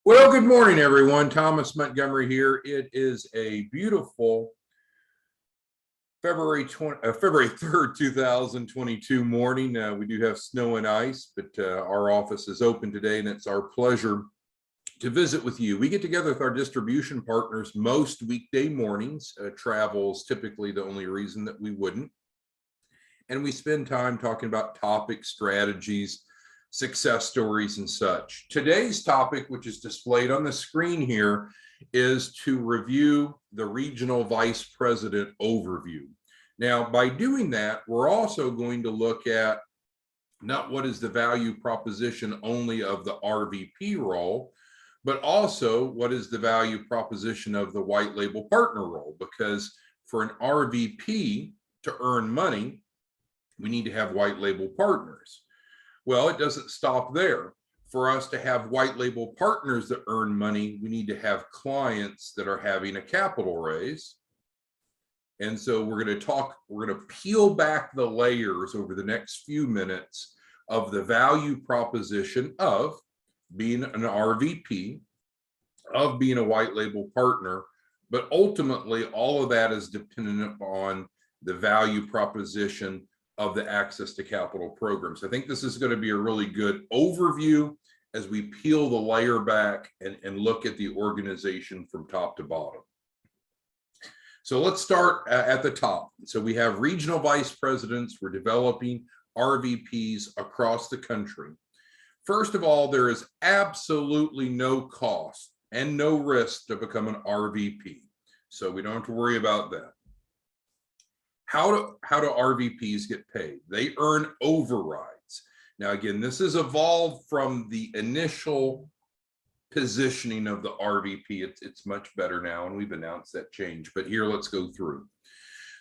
Well, good morning, everyone. Thomas Montgomery here. It is a beautiful February 3rd, 2022 morning. We do have snow and ice, but our office is open today, and it's our pleasure to visit with you. We get together with our distribution partners most weekday mornings. Travel is typically the only reason that we wouldn't. And we spend time talking about topics, strategies, success stories, and such. Today's topic, which is displayed on the screen here, is to review the regional vice president overview. Now, by doing that, we're also going to look at not what is the value proposition only of the RVP role, but also what is the value proposition of the white label partner role, because for an RVP to earn money, we need to have white label partners. Well, it doesn't stop there. For us to have white label partners that earn money, we need to have clients that are having a capital raise. And so we're going to peel back the layers over the next few minutes of the value proposition of being an RVP, of being a white label partner, but ultimately all of that is dependent upon the value proposition of the access to capital programs. I think this is going to be a really good overview as we peel the layer back and look at the organization from top to bottom. So let's start at the top. So we have regional vice presidents. We're developing RVPs across the country. First of all, there is absolutely no cost and no risk to become an RVP. So we don't have to worry about that. How do RVPs get paid? They earn overrides. Now, again, this has evolved from the initial positioning of the RVP. It's much better now, and we've announced that change. But here, let's go through.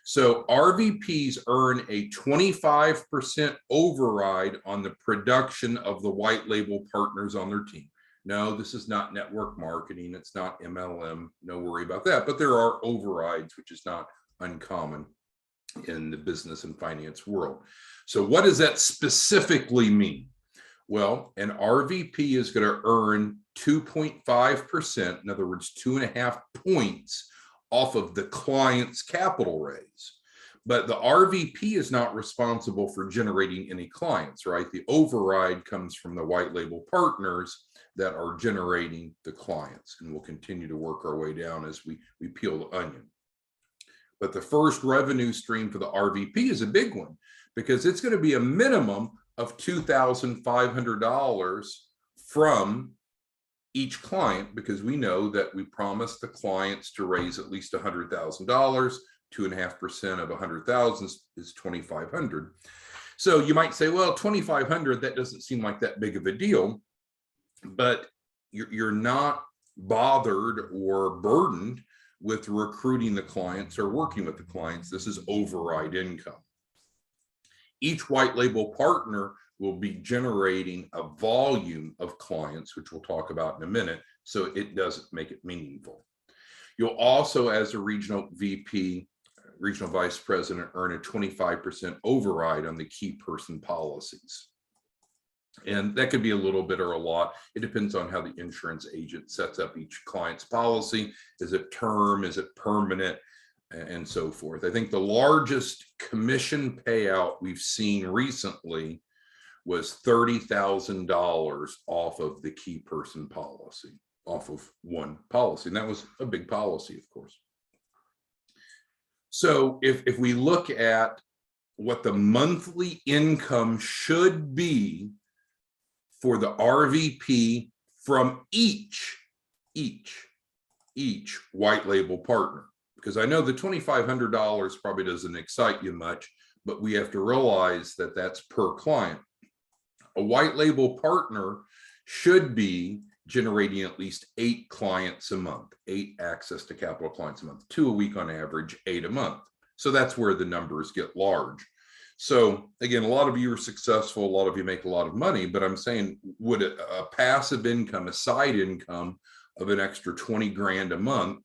So RVPs earn a 25% override on the production of the white label partners on their team. No, this is not network marketing. It's not MLM. No worry about that. But there are overrides, which is not uncommon in the business and finance world. So what does that specifically mean? Well, an RVP is going to earn 2.5%, in other words, 2.5 points off of the client's capital raise. But the RVP is not responsible for generating any clients, right? The override comes from the white label partners that are generating the clients, and we'll continue to work our way down as we peel the onion. But the first revenue stream for the RVP is a big one, because it's going to be a minimum of $2,500 from each client, because we know that we promised the clients to raise at least $100,000. 2.5% of 100,000 is 2,500. So you might say, well, 2,500, that doesn't seem like that big of a deal, but you're not bothered or burdened with recruiting the clients or working with the clients. This is override income. Each white label partner will be generating a volume of clients, which we'll talk about in a minute, so it doesn't make it meaningful. You'll also, as a regional VP, regional vice president, earn a 25% override on the key person policies. And that could be a little bit or a lot. It depends on how the insurance agent sets up each client's policy. Is it term? Is it permanent? And so forth. I think the largest commission payout we've seen recently was $30,000 off of the key person policy, off of one policy. And that was a big policy, of course. So if we look at what the monthly income should be for the RVP from each white label partner, because I know the $2,500 probably doesn't excite you much, but we have to realize that that's per client. A white label partner should be generating at least 8 clients a month, 8 access to capital clients a month, 2 a week on average, 8 a month. So that's where the numbers get large. So again, a lot of you are successful, a lot of you make a lot of money, but I'm saying, would a passive income, a side income of an extra 20 grand a month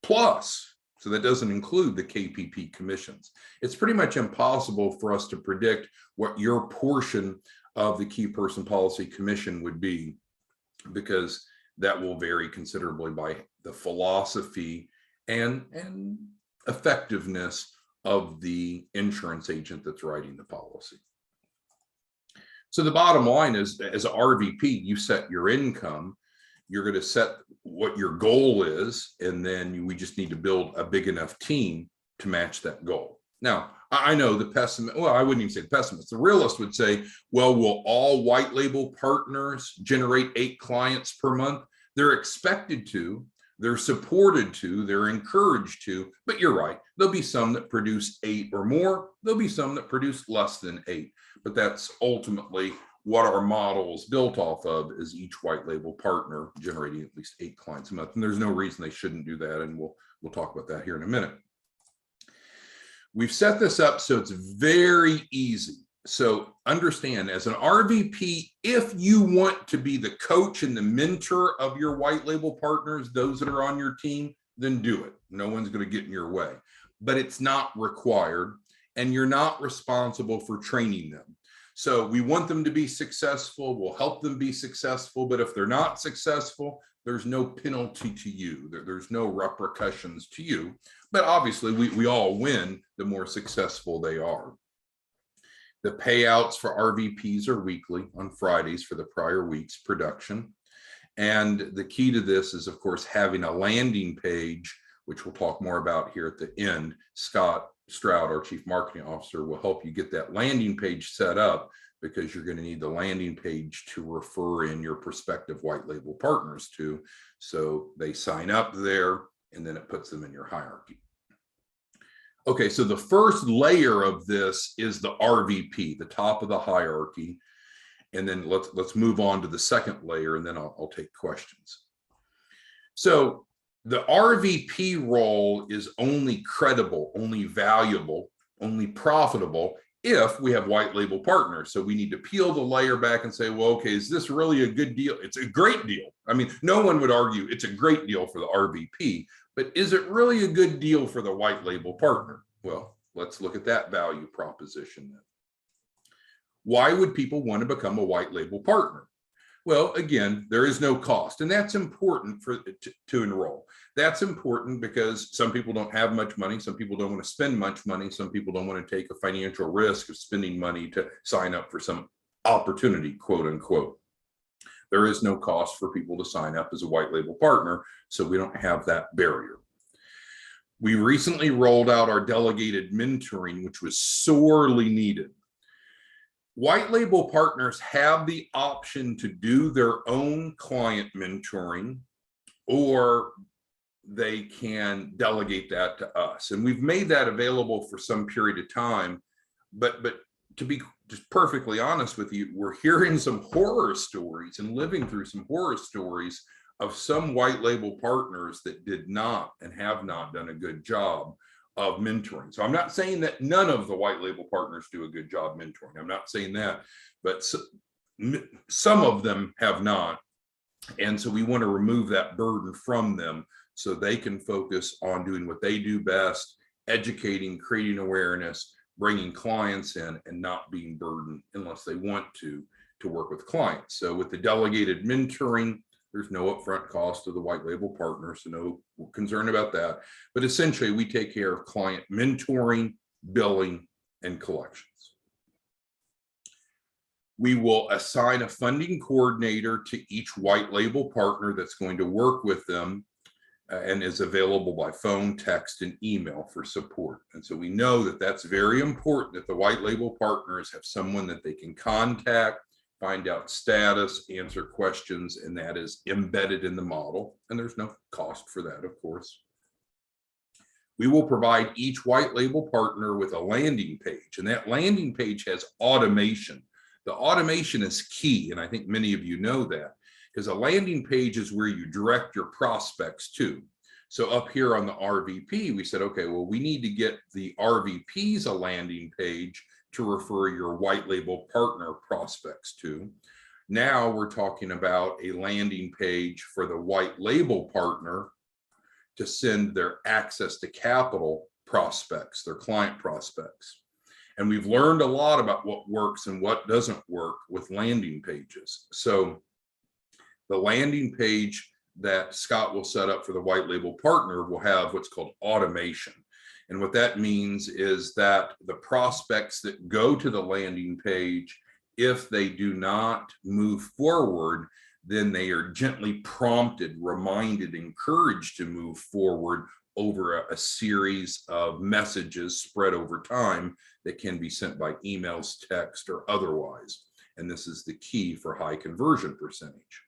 plus, so that doesn't include the KPP commissions. It's pretty much impossible for us to predict what your portion of the key person policy commission would be, because that will vary considerably by the philosophy and effectiveness of the insurance agent that's writing the policy. So the bottom line is, as an RVP, you set your income, you're going to set what your goal is, and then we just need to build a big enough team to match that goal. Now, I know the pessimist, well, I wouldn't even say the pessimist, the realist would say, well, will all white label partners generate 8 clients per month? They're expected to, they're supported to, they're encouraged to, but you're right. There'll be some that produce 8 or more. There'll be some that produce less than 8, but that's ultimately what our model is built off of, is each white label partner generating at least 8 clients a month. And there's no reason they shouldn't do that. And we'll talk about that here in a minute. We've set this up so it's very easy. So understand, as an RVP, if you want to be the coach and the mentor of your white label partners, those that are on your team, then do it. No one's going to get in your way, but it's not required, and you're not responsible for training them. So we want them to be successful. We'll help them be successful, but if they're not successful, there's no penalty to you. There's no repercussions to you. But obviously, we all win the more successful they are. The payouts for RVPs are weekly on Fridays for the prior week's production. And the key to this is, of course, having a landing page, which we'll talk more about here at the end. Scott Stroud, our Chief Marketing Officer, will help you get that landing page set up, because you're going to need the landing page to refer in your prospective white label partners to. So they sign up there, and then it puts them in your hierarchy. Okay, so the first layer of this is the RVP, the top of the hierarchy. And then let's move on to the second layer, and then I'll take questions. So the RVP role is only credible, only valuable, only profitable if we have white label partners. So we need to peel the layer back and say, well, okay, is this really a good deal? It's a great deal. I mean, no one would argue it's a great deal for the RVP, but is it really a good deal for the white label partner? Well, let's look at that value proposition then. Why would people want to become a white label partner? Well, again, there is no cost, and that's important to enroll. That's important because some people don't have much money. Some people don't want to spend much money. Some people don't want to take a financial risk of spending money to sign up for some opportunity, quote unquote. There is no cost for people to sign up as a white label partner, so we don't have that barrier. We recently rolled out our delegated mentoring, which was sorely needed. White label partners have the option to do their own client mentoring, or they can delegate that to us. And we've made that available for some period of time. But to be just perfectly honest with you, we're hearing some horror stories and living through some horror stories of some white label partners that did not and have not done a good job of mentoring. So I'm not saying that none of the white label partners do a good job mentoring. I'm not saying that, but some of them have not. And so we want to remove that burden from them so they can focus on doing what they do best, educating, creating awareness, bringing clients in, and not being burdened unless they want to work with clients. So with the delegated mentoring, there's no upfront cost to the white label partner, so no concern about that. But essentially, we take care of client mentoring, billing, and collections. We will assign a funding coordinator to each white label partner that's going to work with them and is available by phone, text, and email for support. And so we know that that's very important, that the white label partners have someone that they can contact, find out status, answer questions, and that is embedded in the model. And there's no cost for that, of course. We will provide each white label partner with a landing page, and that landing page has automation. The automation is key, and I think many of you know that, because a landing page is where you direct your prospects to. So up here on the RVP, we said, okay, well, we need to get the RVPs a landing page to refer your white label partner prospects to. Now we're talking about a landing page for the white label partner to send their access to capital prospects, their client prospects. And we've learned a lot about what works and what doesn't work with landing pages. So The landing page that Scott will set up for the white label partner will have what's called automation. And what that means is that the prospects that go to the landing page, if they do not move forward, then they are gently prompted, reminded, encouraged to move forward over a series of messages spread over time that can be sent by emails, text, or otherwise. And this is the key for high conversion percentage.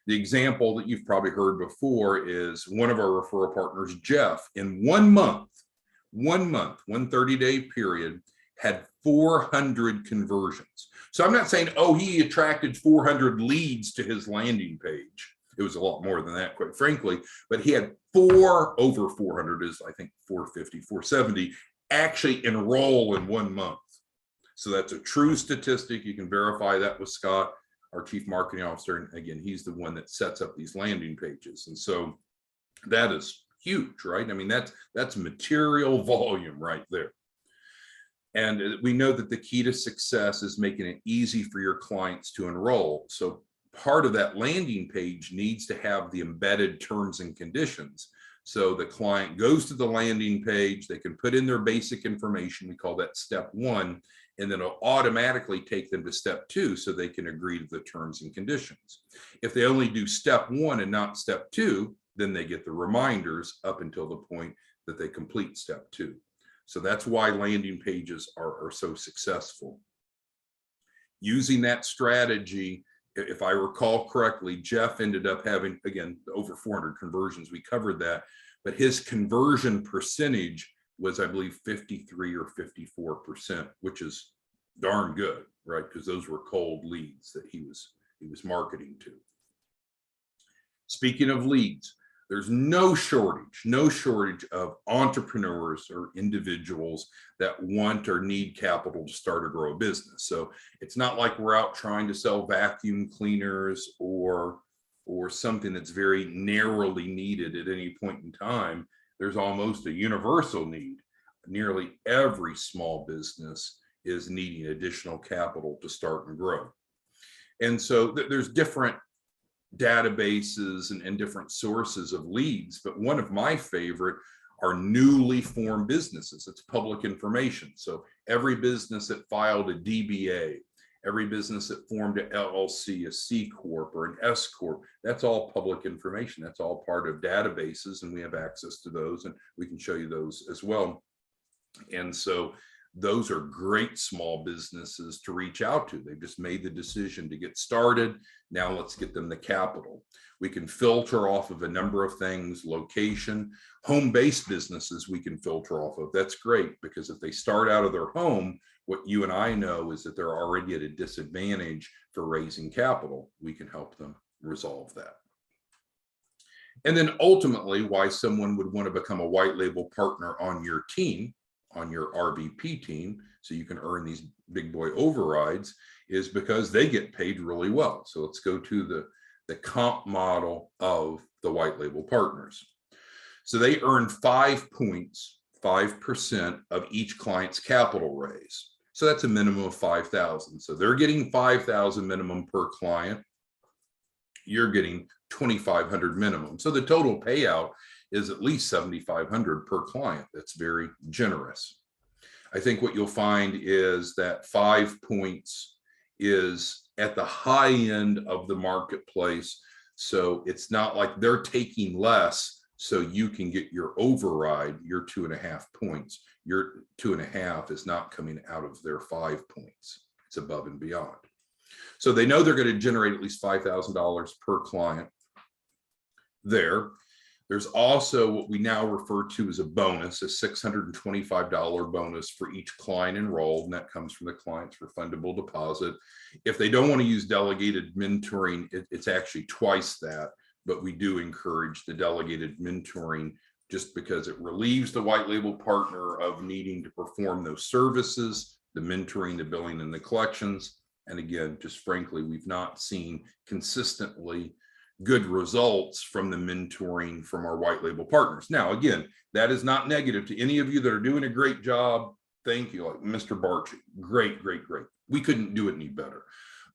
The example that you've probably heard before is one of our referral partners, Jeff, in 1 month, 30-day period, had 400 conversions. So I'm not saying, oh, he attracted 400 leads to his landing page. It was a lot more than that, quite frankly, but he had over 400 is, I think, 450, 470 actually enroll in 1 month. So that's a true statistic. You can verify that with Scott, our chief marketing officer. And again, he's the one that sets up these landing pages. And so that is huge, right? I mean, that's material volume right there. And we know that the key to success is making it easy for your clients to enroll. So part of that landing page needs to have the embedded terms and conditions. So the client goes to the landing page, they can put in their basic information, we call that step 1, and then it'll automatically take them to step 2 so they can agree to the terms and conditions. If they only do step 1 and not step 2, then they get the reminders up until the point that they complete step 2. So that's why landing pages are so successful. Using that strategy, if I recall correctly, Jeff ended up having, again, over 400 conversions. We covered that, but his conversion percentage was, I believe, 53 or 54%, which is darn good, right? Because those were cold leads that he was marketing to. Speaking of leads, there's no shortage of entrepreneurs or individuals that want or need capital to start or grow a business. So it's not like we're out trying to sell vacuum cleaners or something that's very narrowly needed at any point in time. There's almost a universal need. Nearly every small business is needing additional capital to start and grow. And so there's different databases and different sources of leads, but one of my favorite are newly formed businesses. It's public information. So every business that filed a DBA, every business that formed an LLC, a C Corp or an S Corp, that's all public information. That's all part of databases, and we have access to those, and we can show you those as well. And so those are great small businesses to reach out to. They've just made the decision to get started. Now let's get them the capital. We can filter off of a number of things, location, home-based businesses we can filter off of. That's great, because if they start out of their home, what you and I know is that they're already at a disadvantage for raising capital. We can help them resolve that. And then ultimately, why someone would want to become a white label partner on your team, on your RVP team, so you can earn these big boy overrides, is because they get paid really well. So let's go to the comp model of the white label partners. So they earn 5 points, 5% of each client's capital raise. So that's a minimum of 5,000. So they're getting 5,000 minimum per client. You're getting 2,500 minimum. So the total payout is at least 7,500 per client. That's very generous. I think what you'll find is that 5 points is at the high end of the marketplace. So it's not like they're taking less so you can get your override, your 2.5 points. Your 2.5 is not coming out of their 5 points. It's above and beyond. So they know they're going to generate at least $5,000 per client there. There's also what we now refer to as a bonus, a $625 bonus for each client enrolled, and that comes from the client's refundable deposit. If they don't want to use delegated mentoring, it's actually twice that, but we do encourage the delegated mentoring just because it relieves the white label partner of needing to perform those services, the mentoring, the billing, and the collections. And again, just frankly, we've not seen consistently good results from the mentoring from our white label partners. Now, again, that is not negative to any of you that are doing a great job. Thank you, like Mr. Barchi. Great, great, great. We couldn't do it any better.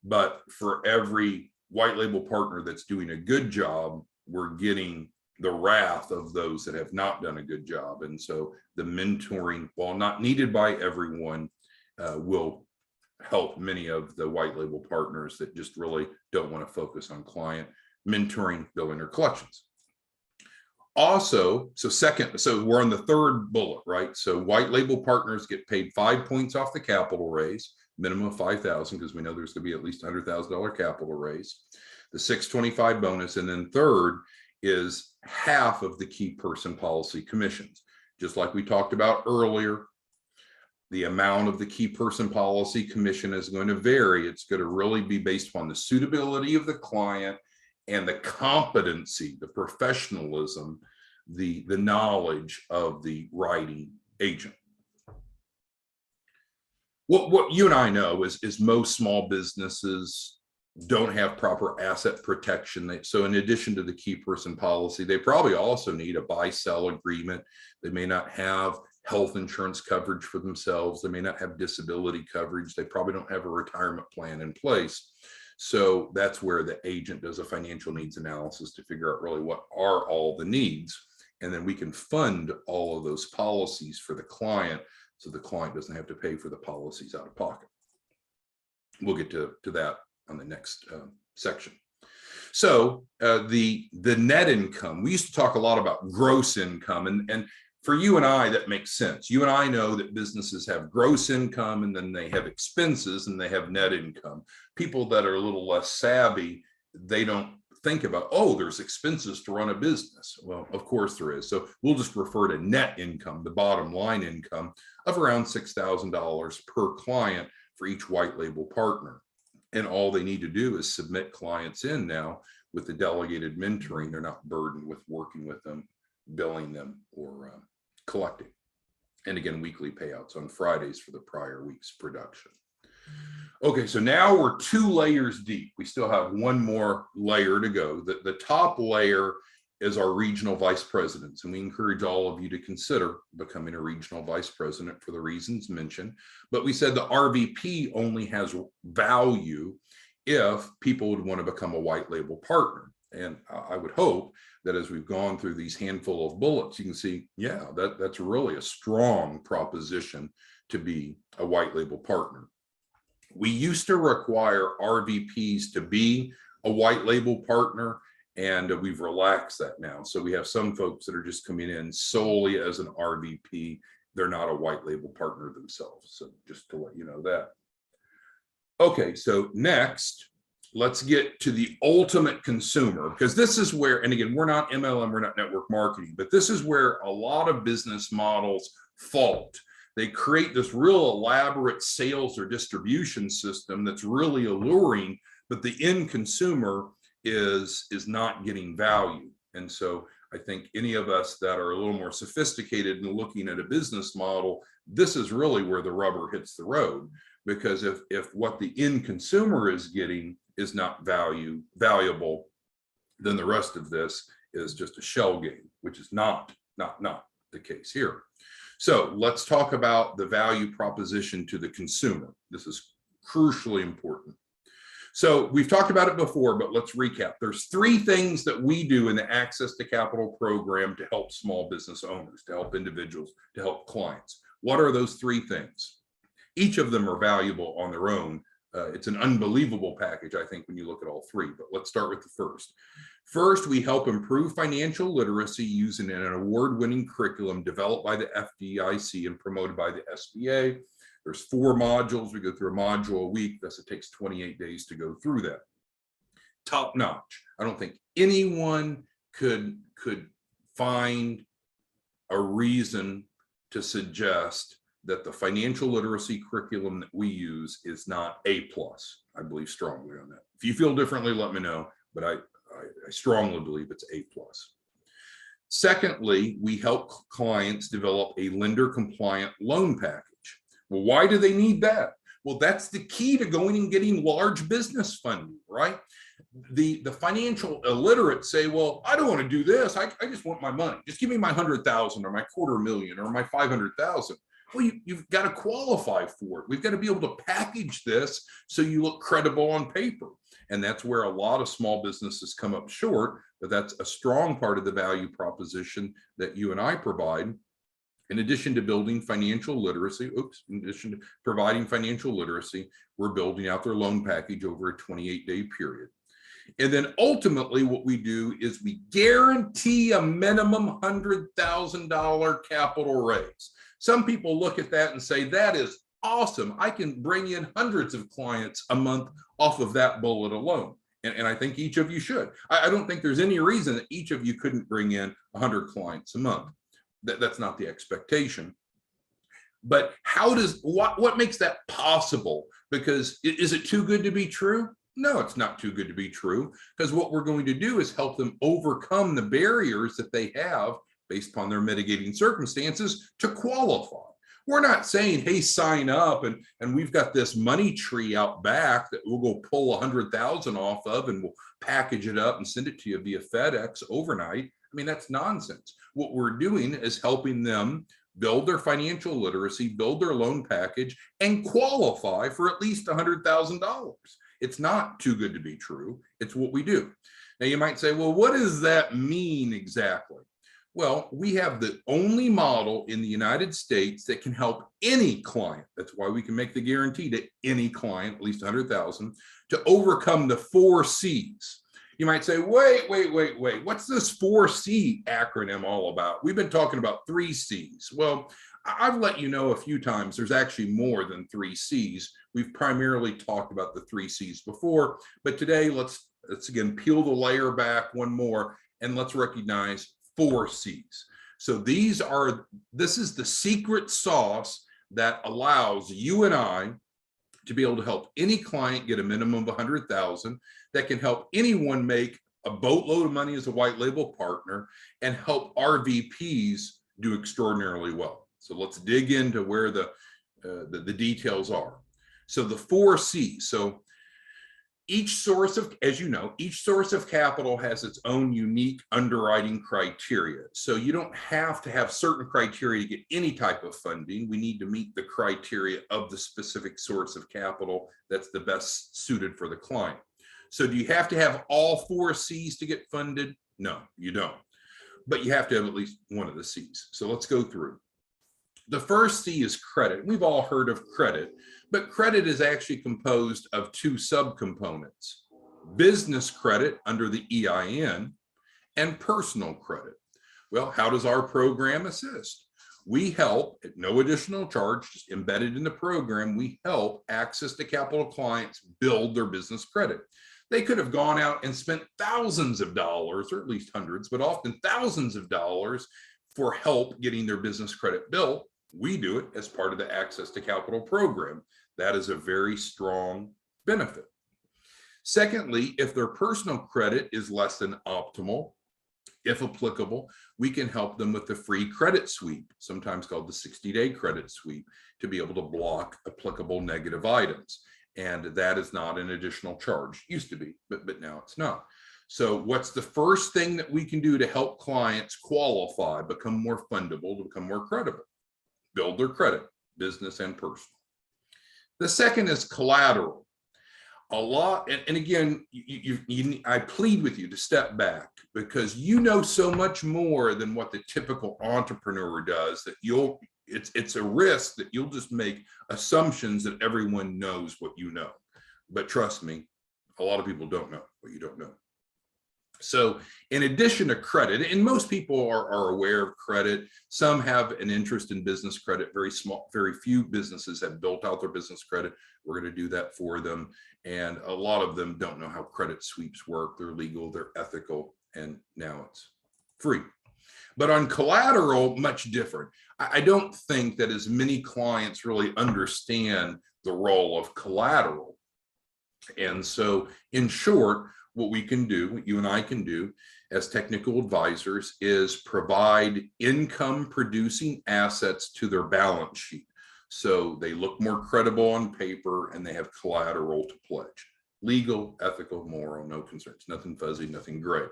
But for every white label partner that's doing a good job, we're getting the wrath of those that have not done a good job. And so the mentoring, while not needed by everyone, will help many of the white label partners that just really don't want to focus on client mentoring, billing, or collections. Also, so we're on the third bullet, right? So white label partners get paid 5 points off the capital raise, minimum of 5,000, because we know there's going to be at least $100,000 capital raise, the 625 bonus, and then third is half of the key person policy commissions. Just like we talked about earlier, the amount of the key person policy commission is going to vary. It's going to really be based upon the suitability of the client and the competency, the professionalism, the knowledge of the writing agent. What you and I know is most small businesses don't have proper asset protection. So in addition to the key person policy, they probably also need a buy-sell agreement. They may not have health insurance coverage for themselves. They may not have disability coverage. They probably don't have a retirement plan in place. So that's where the agent does a financial needs analysis to figure out really what are all the needs. And then we can fund all of those policies for the client, so the client doesn't have to pay for the policies out of pocket. We'll get to that on the next section. So the net income, we used to talk a lot about gross income, and for you and I, that makes sense. You and I know that businesses have gross income, and then they have expenses, and they have net income. People that are a little less savvy, they don't think about, oh, there's expenses to run a business. Well, of course there is. So we'll just refer to net income, the bottom line income of around $6,000 per client for each white label partner. And all they need to do is submit clients in now with the delegated mentoring. They're not burdened with working with them, billing them, or collecting. And again, weekly payouts on Fridays for the prior week's production. Okay, so now we're 2 layers deep. We still have one more layer to go. The top layer is our regional vice presidents, and we encourage all of you to consider becoming a regional vice president for the reasons mentioned. But we said the RVP only has value if people would want to become a white label partner. And I would hope that as we've gone through these handful of bullets, you can see, yeah, that's really a strong proposition to be a white label partner. We used to require RVPs to be a white label partner, and we've relaxed that now. So we have some folks that are just coming in solely as an RVP. They're not a white label partner themselves. So just to let you know that. Okay, so next, let's get to the ultimate consumer, because this is where, and again, we're not MLM, we're not network marketing, but this is where a lot of business models fault. They create this real elaborate sales or distribution system that's really alluring, but the end consumer is not getting value. And so I think any of us that are a little more sophisticated in looking at a business model, this is really where the rubber hits the road. Because if what the end consumer is getting is not valuable, then the rest of this is just a shell game, which is not the case here. So let's talk about the value proposition to the consumer. This is crucially important. So we've talked about it before, but let's recap. There's 3 things that we do in the Access to Capital program to help small business owners, to help individuals, to help clients. What are those 3 things? Each of them are valuable on their own. It's an unbelievable package, I think, when you look at all 3, but let's start with the first. First, we help improve financial literacy using an award-winning curriculum developed by the FDIC and promoted by the SBA. There's 4 modules. We go through a module a week. Thus, it takes 28 days to go through that. Top notch. I don't think anyone could find a reason to suggest that the financial literacy curriculum that we use is not A+. I believe strongly on that. If you feel differently, let me know, but I strongly believe it's A+. Secondly, we help clients develop a lender compliant loan package. Well, why do they need that? Well, that's the key to going and getting large business funding, right? The financial illiterate say, well, I don't want to do this. I just want my money. Just give me my 100,000 or my $250,000 or my 500,000. Well, you've got to qualify for it. We've got to be able to package this so you look credible on paper. And that's where a lot of small businesses come up short, but that's a strong part of the value proposition that you and I provide. In addition to building financial literacy, in addition to providing financial literacy, we're building out their loan package over a 28-day period. And then ultimately what we do is we guarantee a minimum $100,000 capital raise. Some people look at that and say, that is awesome. I can bring in hundreds of clients a month off of that bullet alone. And I think each of you should. I don't think there's any reason that each of you couldn't bring in 100 clients a month. That's not the expectation. But what makes that possible? Because is it too good to be true? No, it's not too good to be true, because what we're going to do is help them overcome the barriers that they have based upon their mitigating circumstances to qualify. We're not saying, hey, sign up and we've got this money tree out back that we'll go pull 100,000 off of and we'll package it up and send it to you via FedEx overnight. I mean, that's nonsense. What we're doing is helping them build their financial literacy, build their loan package, and qualify for at least $100,000. It's not too good to be true. It's what we do. Now you might say, well, what does that mean exactly? Well, we have the only model in the United States that can help any client. That's why we can make the guarantee to any client, at least 100,000, to overcome the 4 C's. You might say, wait, what's this 4C acronym all about? We've been talking about 3 C's. Well, I've let you know a few times there's actually more than 3 C's. We've primarily talked about the 3 C's before, but today let's again peel the layer back one more and let's recognize 4 C's. So this is the secret sauce that allows you and I to be able to help any client get a minimum of 100,000, that can help anyone make a boatload of money as a white label partner, and help our VPs do extraordinarily well. So let's dig into where the details are. So the 4 C's. So each source of, as you know, each source of capital has its own unique underwriting criteria. So you don't have to have certain criteria to get any type of funding. We need to meet the criteria of the specific source of capital that's the best suited for the client. So do you have to have all 4 C's to get funded? No, you don't. But you have to have at least one of the C's. So let's go through. The first C is credit. We've all heard of credit, but credit is actually composed of 2 subcomponents: business credit under the EIN and personal credit. Well, how does our program assist? We help at no additional charge, just embedded in the program, we help access to capital clients build their business credit. They could have gone out and spent thousands of dollars, or at least hundreds, but often thousands of dollars for help getting their business credit built. We do it as part of the Access to Capital program. That is a very strong benefit. Secondly, if their personal credit is less than optimal, if applicable, we can help them with the free credit sweep, sometimes called the 60-day credit sweep, to be able to block applicable negative items. And that is not an additional charge. It used to be, but now it's not. So what's the first thing that we can do to help clients qualify, become more fundable, to become more credible? Build their credit, business and personal. The second is collateral. A lot, and again, I plead with you to step back, because you know so much more than what the typical entrepreneur does that it's a risk that you'll just make assumptions that everyone knows what you know. But trust me, a lot of people don't know what you don't know. So in addition to credit, and most people are aware of credit, some have an interest in business credit, very few businesses have built out their business credit. We're going to do that for them. And a lot of them don't know how credit sweeps work. They're legal, they're ethical, and now it's free. But on collateral, much different. I don't think that as many clients really understand the role of collateral. And so in short, what we can do, what you and I can do as technical advisors, is provide income producing assets to their balance sheet. So they look more credible on paper and they have collateral to pledge. Legal, ethical, moral, no concerns, nothing fuzzy, nothing gray.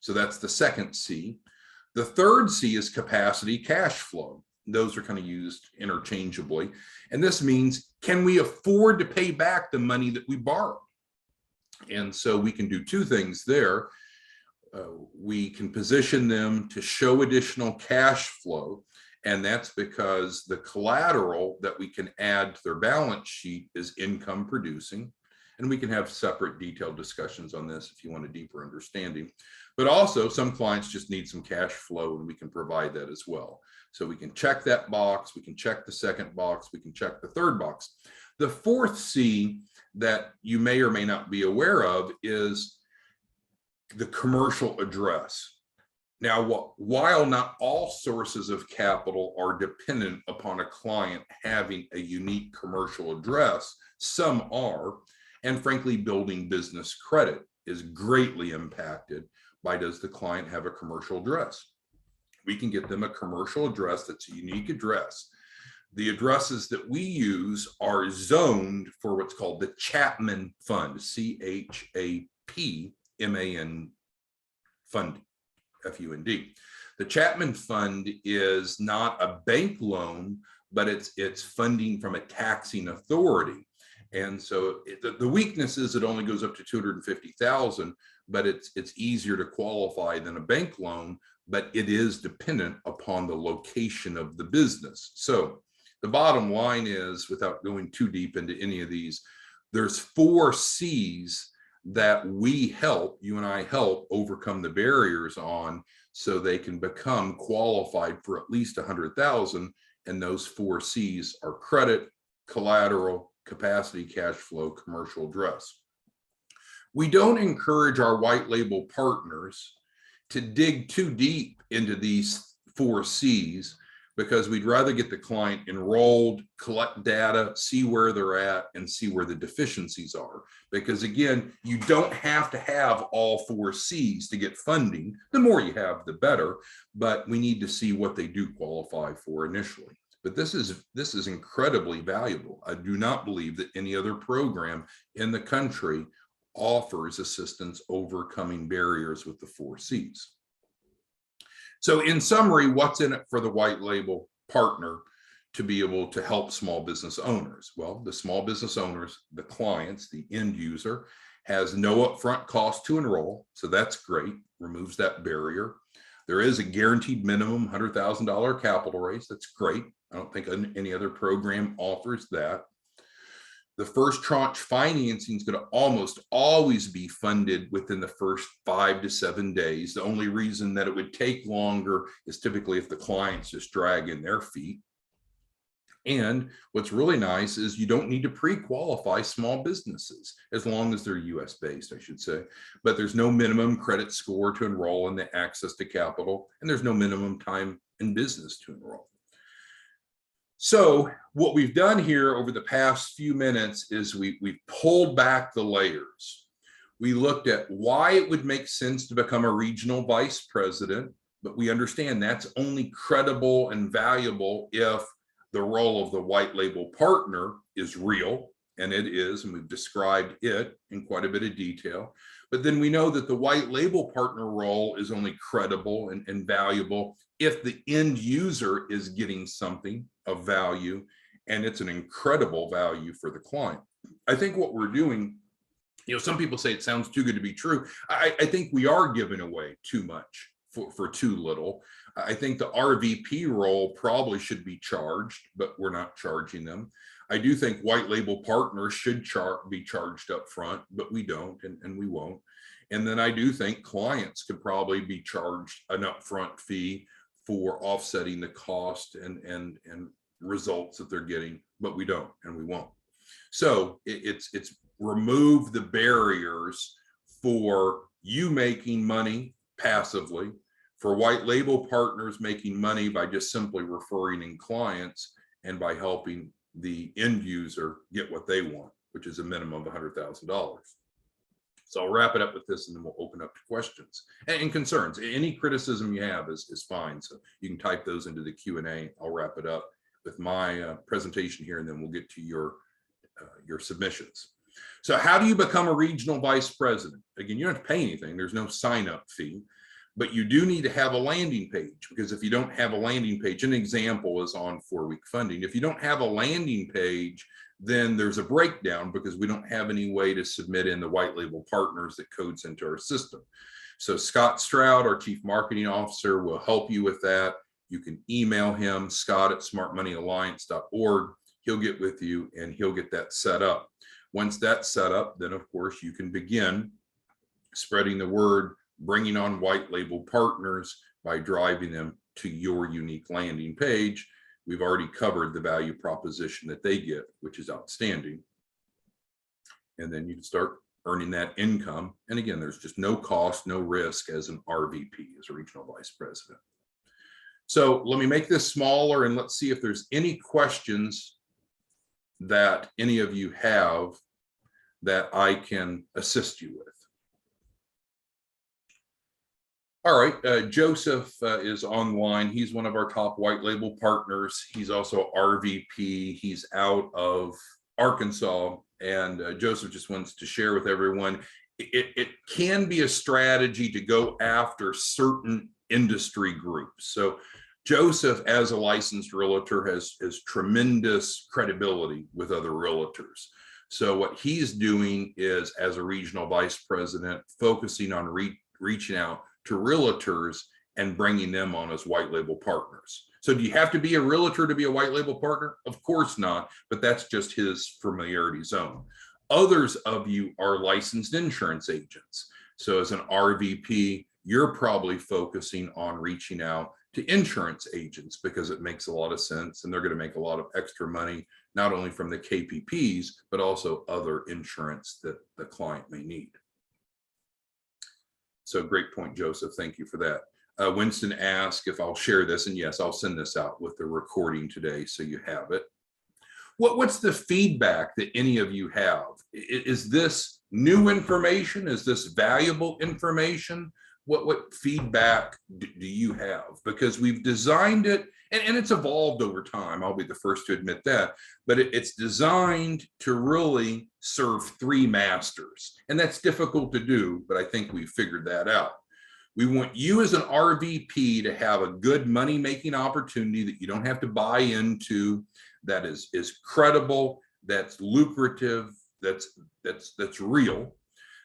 So that's the second C. The third C is capacity cash flow. Those are kind of used interchangeably. And this means, can we afford to pay back the money that we borrowed? And so we can do two things there. We can position them to show additional cash flow. And that's because the collateral that we can add to their balance sheet is income producing. And we can have separate detailed discussions on this if you want a deeper understanding. But also some clients just need some cash flow, and we can provide that as well. So we can check that box, we can check the second box, we can check the third box. The fourth C that you may or may not be aware of is the commercial address. Now, while not all sources of capital are dependent upon a client having a unique commercial address, some are, and frankly, building business credit is greatly impacted by, does the client have a commercial address? We can get them a commercial address that's a unique address. The addresses that we use are zoned for what's called the Chapman Fund, CHAPMAN Fund, FUND. The Chapman Fund is not a bank loan, but it's funding from a taxing authority. And so the weakness is it only goes up to $250,000, but it's easier to qualify than a bank loan, but it is dependent upon the location of the business. So the bottom line is, without going too deep into any of these, there's 4 C's that you and I help overcome the barriers on, so they can become qualified for at least 100,000. And those 4 C's are credit, collateral, capacity, cash flow, commercial address. We don't encourage our white label partners to dig too deep into these 4 C's, because we'd rather get the client enrolled, collect data, see where they're at, and see where the deficiencies are. Because again, you don't have to have all 4 C's to get funding. The more you have, the better, but we need to see what they do qualify for initially. But this is incredibly valuable. I do not believe that any other program in the country offers assistance overcoming barriers with the 4 C's. So in summary, what's in it for the white label partner to be able to help small business owners? Well, the small business owners, the clients, the end user, has no upfront cost to enroll. So that's great, removes that barrier. There is a guaranteed minimum $100,000 capital raise. That's great. I don't think any other program offers that. The first tranche financing is going to almost always be funded within the first 5 to 7 days. The only reason that it would take longer is typically if the client's just dragging their feet. And what's really nice is you don't need to pre-qualify small businesses, as long as they're US based, I should say. But there's no minimum credit score to enroll in the access to capital, and there's no minimum time in business to enroll. So what we've done here over the past few minutes is we've pulled back the layers. We looked at why it would make sense to become a regional vice president, but we understand that's only credible and valuable if the role of the white label partner is real, and it is, and we've described it in quite a bit of detail. But then we know that the white label partner role is only credible and valuable if the end user is getting something of value, and it's an incredible value for the client. I think what we're doing, some people say it sounds too good to be true. I think we are giving away too much for too little. I think the RVP role probably should be charged, but we're not charging them. I do think white label partners should be charged up front, but we don't, and we won't. And then I do think clients could probably be charged an upfront fee for offsetting the cost and results that they're getting, but we don't, and we won't. So it's remove the barriers for you making money passively, for white label partners making money by just simply referring in clients, and by helping the end user get what they want, which is a minimum of $100,000. So I'll wrap it up with this, and then we'll open up to questions and concerns. Any criticism you have is fine. So you can type those into the Q&A. I'll wrap it up with my presentation here, and then we'll get to your submissions. So how do you become a regional vice president? Again, you don't have to pay anything. There's no sign-up fee, but you do need to have a landing page, because if you don't have a landing page, an example is on 4-week funding. If you don't have a landing page, then there's a breakdown because we don't have any way to submit in the white label partners that codes into our system. So Scott Stroud, our Chief Marketing Officer, will help you with that. You can email him, scott@smartmoneyalliance.org. He'll get with you and he'll get that set up. Once that's set up, then of course you can begin spreading the word, bringing on white label partners by driving them to your unique landing page. We've already covered the value proposition that they get, which is outstanding. And then you can start earning that income. And again, there's just no cost, no risk as an RVP, as a regional vice president. So let me make this smaller and let's see if there's any questions that any of you have that I can assist you with. All right, Joseph is online. He's one of our top white label partners. He's also RVP. He's out of Arkansas. And Joseph just wants to share with everyone, it can be a strategy to go after certain industry groups. So Joseph, as a licensed realtor, has tremendous credibility with other realtors. So what he's doing is, as a regional vice president, focusing on reaching out to realtors and bringing them on as white label partners. So do you have to be a realtor to be a white label partner? Of course not, but that's just his familiarity zone. Others of you are licensed insurance agents. So as an RVP, you're probably focusing on reaching out to insurance agents because it makes a lot of sense and they're going to make a lot of extra money, not only from the KPPs, but also other insurance that the client may need. So great point, Joseph. Thank you for that. Winston asked if I'll share this, and yes, I'll send this out with the recording today so you have it. What's the feedback that any of you have? Is this new information? Is this valuable information? What feedback do you have? Because we've designed it, and it's evolved over time. I'll be the first to admit that, but it's designed to really serve three masters. And that's difficult to do, but I think we've figured that out. We want you as an RVP to have a good money-making opportunity that you don't have to buy into, that is credible, that's lucrative, that's real.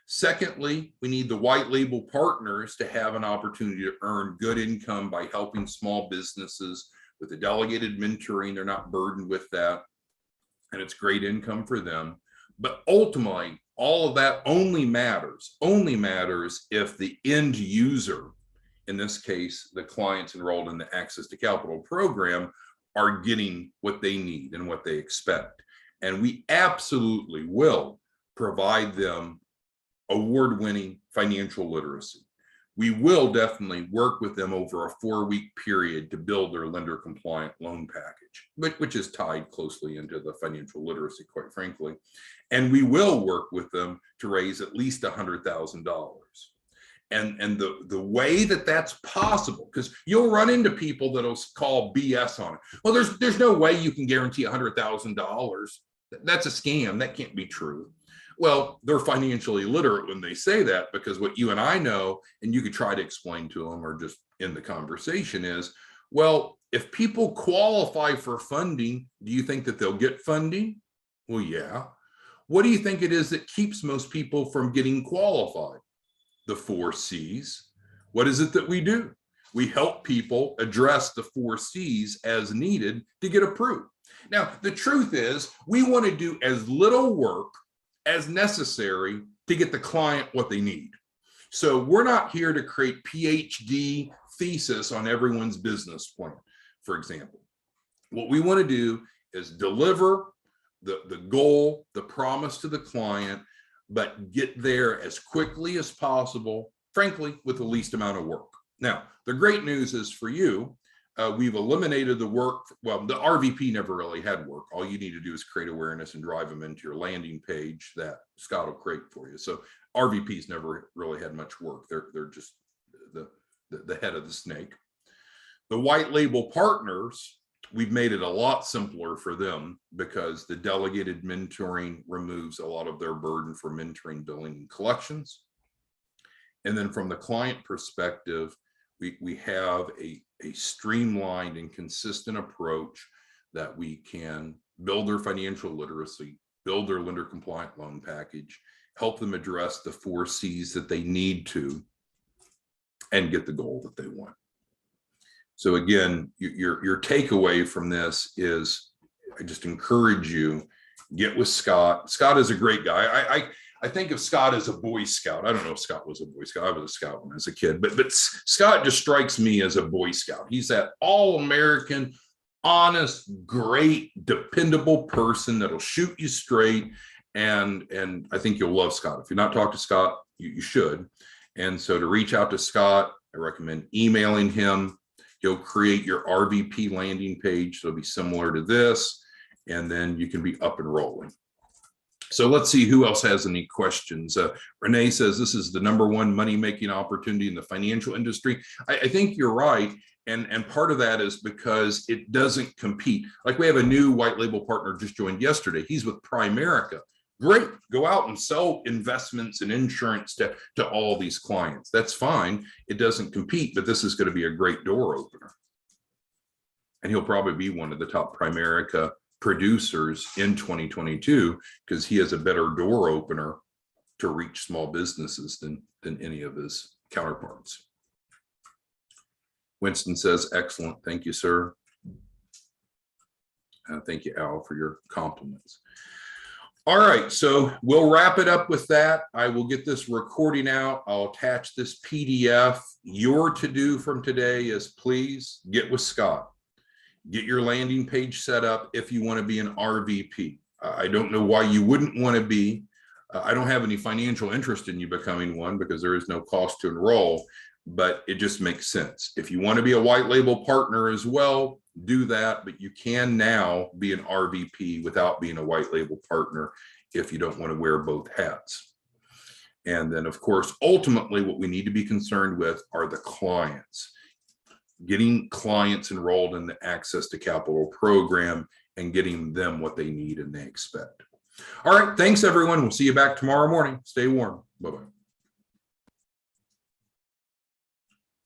Secondly, we need the white label partners to have an opportunity to earn good income by helping small businesses with the delegated mentoring. They're not burdened with that, and it's great income for them. But ultimately, all of that only matters if the end user, in this case, the clients enrolled in the Access to Capital program, are getting what they need and what they expect. And we absolutely will provide them award-winning financial literacy. We will definitely work with them over a 4-week period to build their lender compliant loan package, which is tied closely into the financial literacy, quite frankly. And we will work with them to raise at least $100,000. And the way that that's possible, because you'll run into people that'll call BS on it. Well, there's no way you can guarantee $100,000. That's a scam. That can't be true. Well, they're financially literate when they say that, because what you and I know, and you could try to explain to them or just in the conversation, is, well, if people qualify for funding, do you think that they'll get funding? Well, yeah. What do you think it is that keeps most people from getting qualified? The 4 C's. What is it that we do? We help people address the 4 C's as needed to get approved. Now, the truth is, we want to do as little work as necessary to get the client what they need. So we're not here to create PhD thesis on everyone's business plan, for example. What we want to do is deliver the goal, the promise to the client, but get there as quickly as possible, frankly, with the least amount of work. Now, the great news is for you, we've eliminated the work. Well, the RVP never really had work. All you need to do is create awareness and drive them into your landing page that Scott will create for you. So RVPs never really had much work. They're just the head of the snake. The white label partners, we've made it a lot simpler for them because the delegated mentoring removes a lot of their burden for mentoring, billing, and collections. And then from the client perspective, we have a streamlined and consistent approach that we can build their financial literacy, build their lender compliant loan package, help them address the 4 C's that they need to, and get the goal that they want. So again, your takeaway from this is, I just encourage you, get with Scott. Scott is a great guy. I think of Scott as a Boy Scout. I don't know if Scott was a Boy Scout. I was a Scout when I was a kid, but Scott just strikes me as a Boy Scout. He's that all-American, honest, great, dependable person that'll shoot you straight. And I think you'll love Scott. If you're not talking to Scott, you should. And so to reach out to Scott, I recommend emailing him. He'll create your RVP landing page. So it'll be similar to this, and then you can be up and rolling. So let's see who else has any questions. Renee says, this is the #1 money-making opportunity in the financial industry. I think you're right. And part of that is because it doesn't compete. Like, we have a new white label partner just joined yesterday. He's with Primerica. Great, go out and sell investments and insurance to all these clients. That's fine. It doesn't compete, but this is going to be a great door opener. And he'll probably be one of the top Primerica producers in 2022 because he has a better door opener to reach small businesses than any of his counterparts. Winston says, excellent. Thank you, sir. Thank you, Al, for your compliments. All right, so we'll wrap it up with that. I will get this recording out. I'll attach this PDF. Your to-do from today is, please get with Scott. Get your landing page set up if you want to be an RVP. I don't know why you wouldn't want to be. I don't have any financial interest in you becoming one because there is no cost to enroll, but it just makes sense. If you want to be a white label partner as well, do that, but you can now be an RVP without being a white label partner if you don't want to wear both hats. And then, of course, ultimately what we need to be concerned with are the clients. Getting clients enrolled in the Access to Capital program and getting them what they need and they expect. All right, thanks everyone. We'll see you back tomorrow morning. Stay warm. Bye-bye.